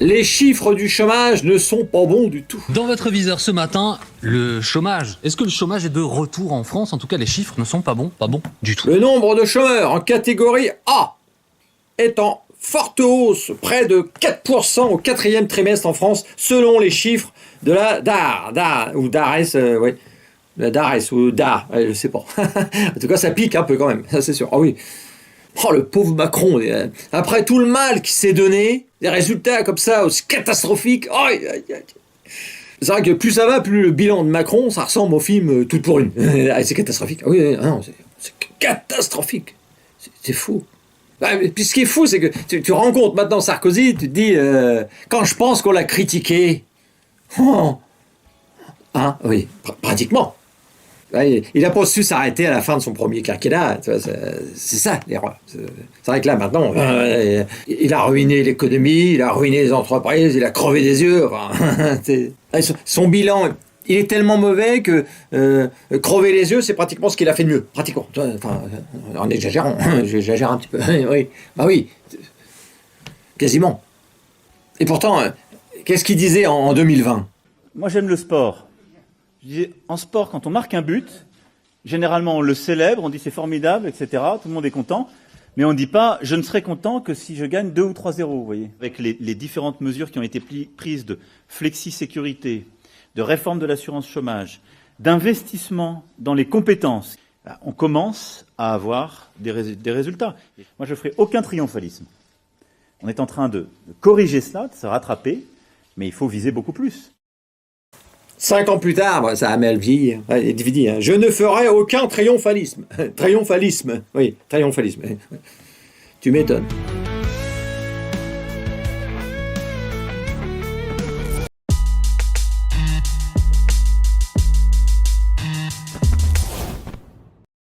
Les chiffres du chômage ne sont pas bons du tout. Dans votre viseur ce matin, le chômage. Est-ce que le chômage est de retour en France? En tout cas, les chiffres ne sont pas bons du tout. Le nombre de chômeurs en catégorie A est en forte hausse, près de 4% au quatrième trimestre en France, selon les chiffres de la DARES, ou DARES, oui. La DARES, ou DAR, je sais pas. En tout cas, ça pique un peu quand même, ça c'est sûr. Ah oui. Oh, le pauvre Macron, après tout le mal qu'il s'est donné, des résultats comme ça aussi catastrophiques. Oh, c'est vrai que plus ça va, plus le bilan de Macron, ça ressemble au film Tout pour une. C'est catastrophique. Ah oui, non, c'est catastrophique. C'est fou. Et puis ce qui est fou, c'est que tu rencontres maintenant Sarkozy, tu te dis, quand je pense qu'on l'a critiqué, oui, pratiquement. Il n'a pas su s'arrêter à la fin de son premier quinquennat. C'est ça l'erreur. C'est vrai que là maintenant, il a ruiné l'économie, il a ruiné les entreprises, il a crevé des yeux. Son bilan, il est tellement mauvais que crever les yeux, c'est pratiquement ce qu'il a fait de mieux. Pratiquement. En exagérant, j'exagère un petit peu. Oui, bah oui, quasiment. Et pourtant, qu'est-ce qu'il disait en 2020 ? Moi, j'aime le sport. Je disais, en sport, quand on marque un but, généralement on le célèbre, on dit c'est formidable, etc. Tout le monde est content, mais on ne dit pas je ne serai content que si je gagne 2 ou 3-0, vous voyez. Avec les différentes mesures qui ont été prises de flexi-sécurité, de réforme de l'assurance chômage, d'investissement dans les compétences, on commence à avoir des résultats. Moi, je ne ferai aucun triomphalisme. On est en train de corriger cela, de se rattraper, mais il faut viser beaucoup plus. 5 ans plus tard, ça a mal vieilli. Je ne ferai aucun triomphalisme. Triomphalisme, oui, triomphalisme. Tu m'étonnes.